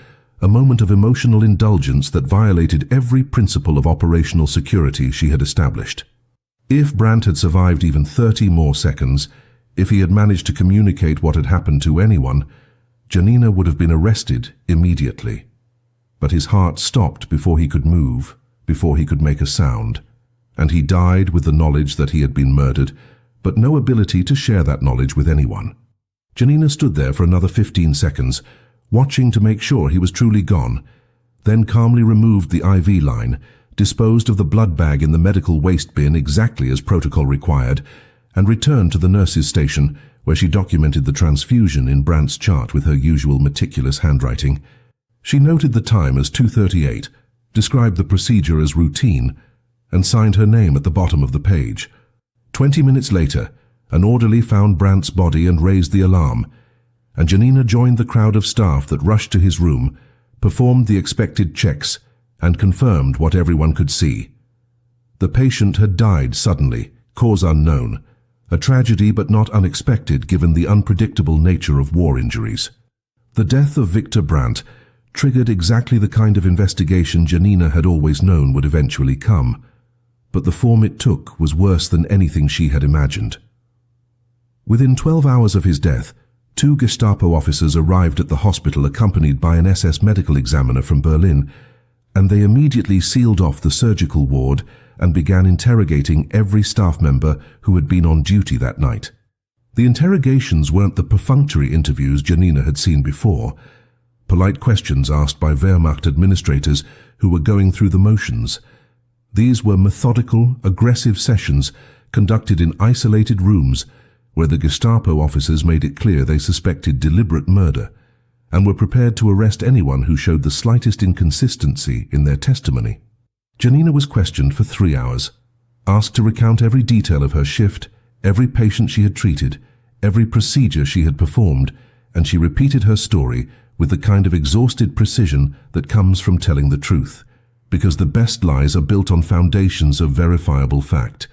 a moment of emotional indulgence that violated every principle of operational security she had established. If Brandt had survived even 30 more seconds, if he had managed to communicate what had happened to anyone, Janina would have been arrested immediately. But his heart stopped before he could move, before he could make a sound. and he died with the knowledge that he had been murdered, but no ability to share that knowledge with anyone. Janina stood there for another 15 seconds, watching to make sure he was truly gone, then calmly removed the IV line, disposed of the blood bag in the medical waste bin exactly as protocol required, and returned to the nurse's station, where she documented the transfusion in Brandt's chart with her usual meticulous handwriting. She noted the time as 2:38, described the procedure as routine, and signed her name at the bottom of the page. 20 minutes later, an orderly found Brandt's body and raised the alarm, and Janina joined the crowd of staff that rushed to his room, performed the expected checks, and confirmed what everyone could see. The patient had died suddenly, cause unknown, a tragedy but not unexpected given the unpredictable nature of war injuries. The death of Victor Brandt triggered exactly the kind of investigation Janina had always known would eventually come, but the form it took was worse than anything she had imagined. Within 12 hours of his death, 2 Gestapo officers arrived at the hospital accompanied by an SS medical examiner from Berlin, and they immediately sealed off the surgical ward and began interrogating every staff member who had been on duty that night. The interrogations weren't the perfunctory interviews Janina had seen before, polite questions asked by Wehrmacht administrators who were going through the motions. These were methodical, aggressive sessions conducted in isolated rooms where the Gestapo officers made it clear they suspected deliberate murder and were prepared to arrest anyone who showed the slightest inconsistency in their testimony. Janina was questioned for 3 hours, asked to recount every detail of her shift, every patient she had treated, every procedure she had performed, and she repeated her story with the kind of exhausted precision that comes from telling the truth, because the best lies are built on foundations of verifiable fact.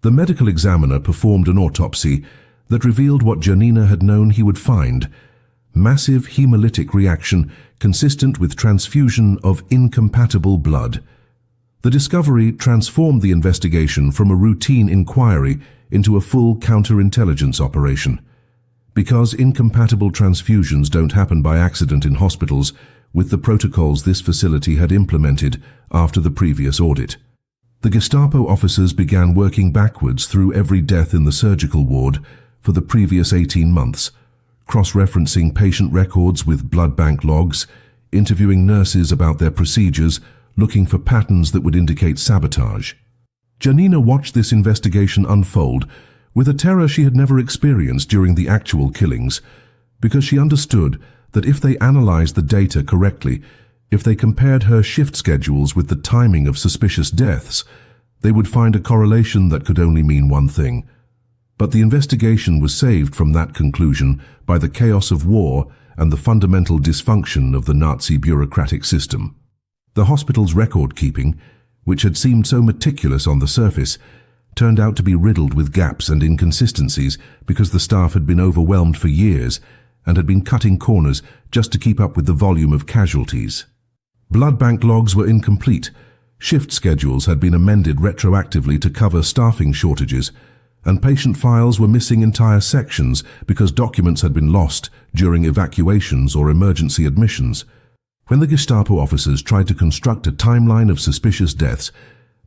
The medical examiner performed an autopsy that revealed what Janina had known he would find: massive hemolytic reaction consistent with transfusion of incompatible blood. The discovery transformed the investigation from a routine inquiry into a full counterintelligence operation. Because incompatible transfusions don't happen by accident in hospitals, with the protocols this facility had implemented after the previous audit. The Gestapo officers began working backwards through every death in the surgical ward for the previous 18 months, cross-referencing patient records with blood bank logs, interviewing nurses about their procedures, looking for patterns that would indicate sabotage. Janina watched this investigation unfold with a terror she had never experienced during the actual killings, because she understood that if they analyzed the data correctly, if they compared her shift schedules with the timing of suspicious deaths, they would find a correlation that could only mean one thing. But the investigation was saved from that conclusion by the chaos of war and the fundamental dysfunction of the Nazi bureaucratic system. The hospital's record-keeping, which had seemed so meticulous on the surface, turned out to be riddled with gaps and inconsistencies because the staff had been overwhelmed for years and had been cutting corners just to keep up with the volume of casualties. Blood bank logs were incomplete, shift schedules had been amended retroactively to cover staffing shortages, and patient files were missing entire sections because documents had been lost during evacuations or emergency admissions. When the Gestapo officers tried to construct a timeline of suspicious deaths,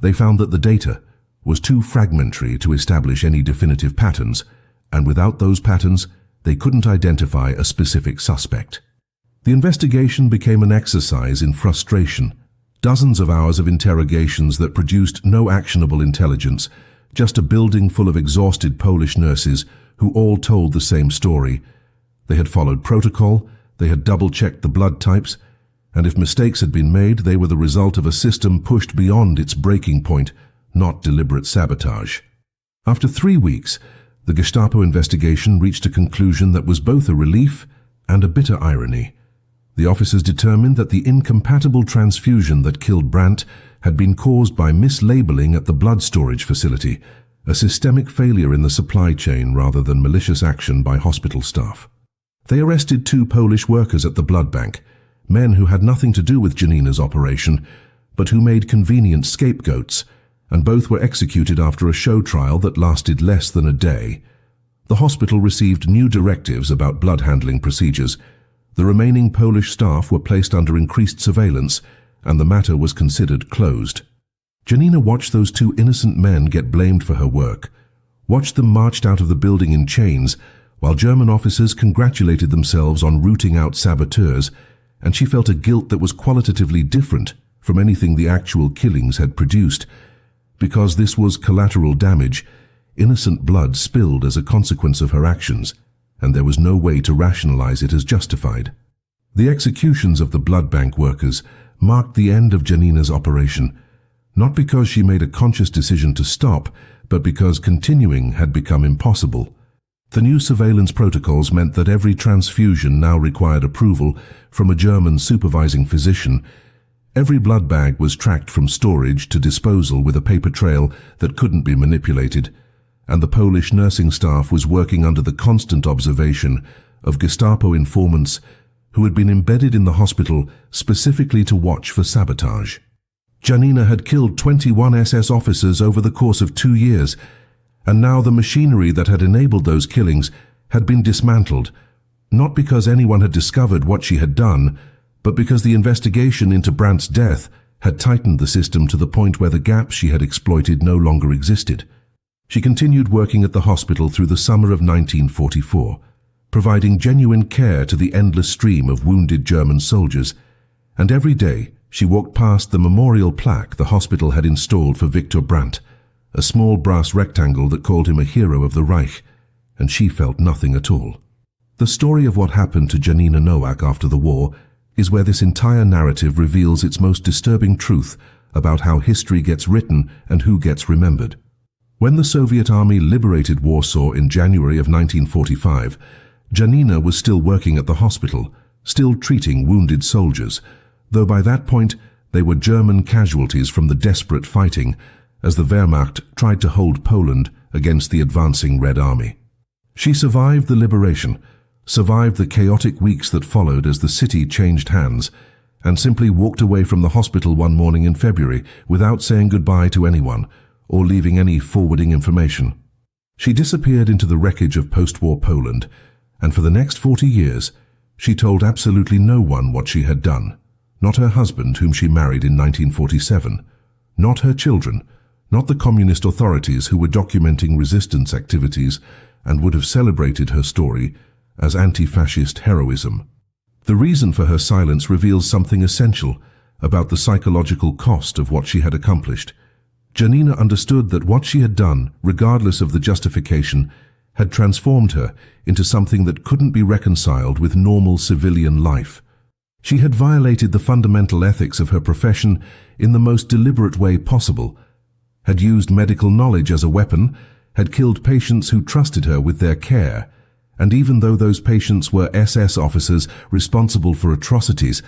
they found that the data was too fragmentary to establish any definitive patterns, and without those patterns, they couldn't identify a specific suspect. The investigation became an exercise in frustration. Dozens of hours of interrogations that produced no actionable intelligence, just a building full of exhausted Polish nurses who all told the same story. They had followed protocol, they had double-checked the blood types, and if mistakes had been made, they were the result of a system pushed beyond its breaking point, not deliberate sabotage. After 3 weeks, the Gestapo investigation reached a conclusion that was both a relief and a bitter irony. The officers determined that the incompatible transfusion that killed Brandt had been caused by mislabeling at the blood storage facility, a systemic failure in the supply chain rather than malicious action by hospital staff. They arrested 2 Polish workers at the blood bank, men who had nothing to do with Janina's operation, but who made convenient scapegoats, and both were executed after a show trial that lasted less than a day. The hospital received new directives about blood handling procedures. The remaining Polish staff were placed under increased surveillance, and the matter was considered closed. Janina watched those two innocent men get blamed for her work, watched them marched out of the building in chains, while German officers congratulated themselves on rooting out saboteurs, and she felt a guilt that was qualitatively different from anything the actual killings had produced. Because this was collateral damage, innocent blood spilled as a consequence of her actions, and there was no way to rationalize it as justified. The executions of the blood bank workers marked the end of Janina's operation, not because she made a conscious decision to stop, but because continuing had become impossible. The new surveillance protocols meant that every transfusion now required approval from a German supervising physician. Every blood bag was tracked from storage to disposal with a paper trail that couldn't be manipulated, and the Polish nursing staff was working under the constant observation of Gestapo informants who had been embedded in the hospital specifically to watch for sabotage. Janina had killed 21 SS officers over the course of 2 years, and now the machinery that had enabled those killings had been dismantled, not because anyone had discovered what she had done, but because the investigation into Brandt's death had tightened the system to the point where the gaps she had exploited no longer existed. She continued working at the hospital through the summer of 1944, providing genuine care to the endless stream of wounded German soldiers, and every day she walked past the memorial plaque the hospital had installed for Victor Brandt, a small brass rectangle that called him a hero of the Reich, and she felt nothing at all. The story of what happened to Janina Nowak after the war is where this entire narrative reveals its most disturbing truth about how history gets written and who gets remembered. When the Soviet army liberated Warsaw in January of 1945, Janina was still working at the hospital, still treating wounded soldiers, though by that point they were German casualties from the desperate fighting as the Wehrmacht tried to hold Poland against the advancing Red Army. She survived the liberation, survived the chaotic weeks that followed as the city changed hands, and simply walked away from the hospital one morning in February without saying goodbye to anyone or leaving any forwarding information. She disappeared into the wreckage of post-war Poland, and for the next 40 years, she told absolutely no one what she had done. Not her husband, whom she married in 1947, not her children, not the communist authorities who were documenting resistance activities and would have celebrated her story as anti-fascist heroism. The reason for her silence reveals something essential about the psychological cost of what she had accomplished. Janina understood that what she had done, regardless of the justification, had transformed her into something that couldn't be reconciled with normal civilian life. She had violated the fundamental ethics of her profession in the most deliberate way possible, had used medical knowledge as a weapon, had killed patients who trusted her with their care, and even though those patients were SS officers responsible for atrocities,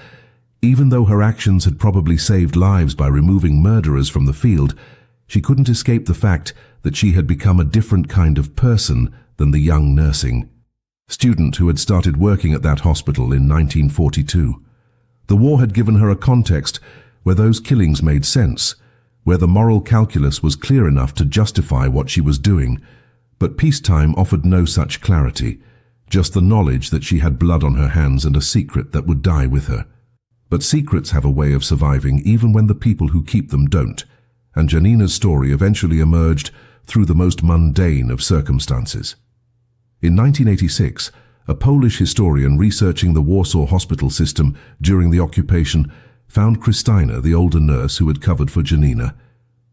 even though her actions had probably saved lives by removing murderers from the field, she couldn't escape the fact that she had become a different kind of person than the young nursing student who had started working at that hospital in 1942. The war had given her a context where those killings made sense, where the moral calculus was clear enough to justify what she was doing, but peacetime offered no such clarity, just the knowledge that she had blood on her hands and a secret that would die with her. But secrets have a way of surviving even when the people who keep them don't, and Janina's story eventually emerged through the most mundane of circumstances. In 1986, a Polish historian researching the Warsaw hospital system during the occupation found Krystyna, the older nurse who had covered for Janina,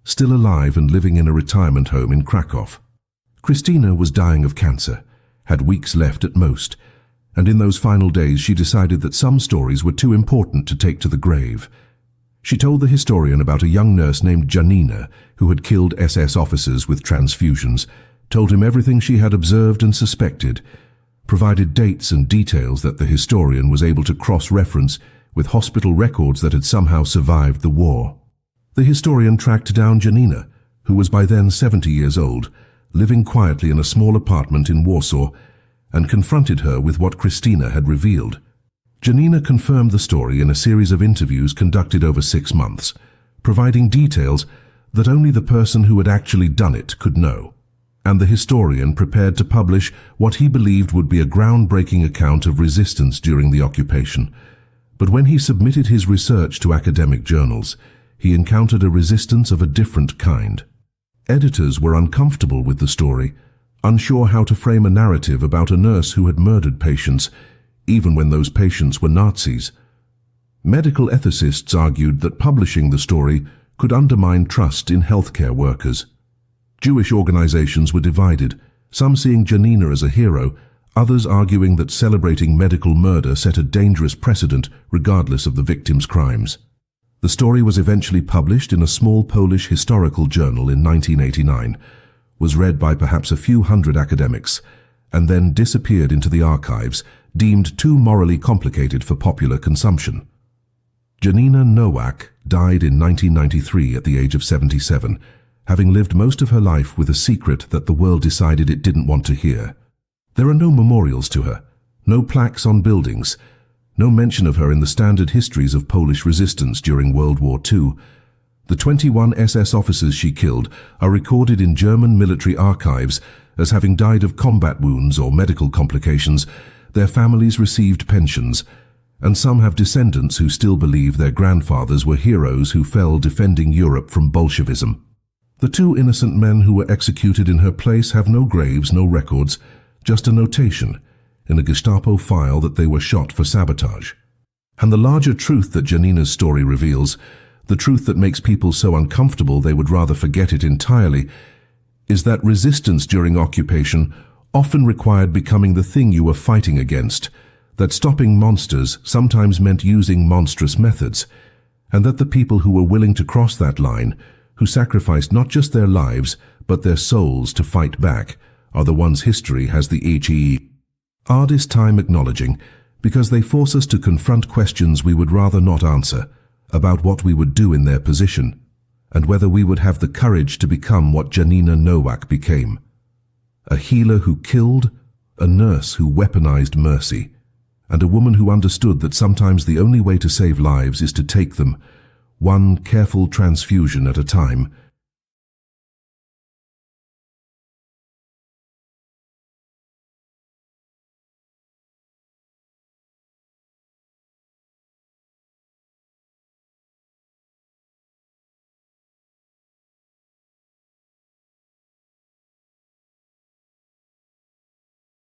still alive and living in a retirement home in Krakow. Krystyna was dying of cancer, had weeks left at most, and in those final days she decided that some stories were too important to take to the grave. She told the historian about a young nurse named Janina who had killed SS officers with transfusions, told him everything she had observed and suspected, provided dates and details that the historian was able to cross-reference with hospital records that had somehow survived the war. The historian tracked down Janina, who was by then 70 years old, living quietly in a small apartment in Warsaw, and confronted her with what Krystyna had revealed. Janina confirmed the story in a series of interviews conducted over 6 months, providing details that only the person who had actually done it could know, and the historian prepared to publish what he believed would be a groundbreaking account of resistance during the occupation. But when he submitted his research to academic journals, he encountered a resistance of a different kind. Editors were uncomfortable with the story, unsure how to frame a narrative about a nurse who had murdered patients, even when those patients were Nazis. Medical ethicists argued that publishing the story could undermine trust in healthcare workers. Jewish organizations were divided, some seeing Janina as a hero, others arguing that celebrating medical murder set a dangerous precedent regardless of the victim's crimes. The story was eventually published in a small Polish historical journal in 1989, was read by perhaps a few hundred academics, and then disappeared into the archives, deemed too morally complicated for popular consumption. Janina Nowak died in 1993 at the age of 77, having lived most of her life with a secret that the world decided it didn't want to hear. There are no memorials to her, no plaques on buildings, no mention of her in the standard histories of Polish resistance during World War II. The 21 SS officers she killed are recorded in German military archives as having died of combat wounds or medical complications. Their families received pensions, and some have descendants who still believe their grandfathers were heroes who fell defending Europe from Bolshevism. The two innocent men who were executed in her place have no graves, no records, just a notation in a Gestapo file that they were shot for sabotage. And the larger truth that Janina's story reveals, the truth that makes people so uncomfortable they would rather forget it entirely, is that resistance during occupation often required becoming the thing you were fighting against, that stopping monsters sometimes meant using monstrous methods, and that the people who were willing to cross that line, who sacrificed not just their lives but their souls to fight back, are the ones history has the hardest time acknowledging, because they force us to confront questions we would rather not answer, about what we would do in their position, and whether we would have the courage to become what Janina Nowak became. A healer who killed, a nurse who weaponized mercy, and a woman who understood that sometimes the only way to save lives is to take them, one careful transfusion at a time,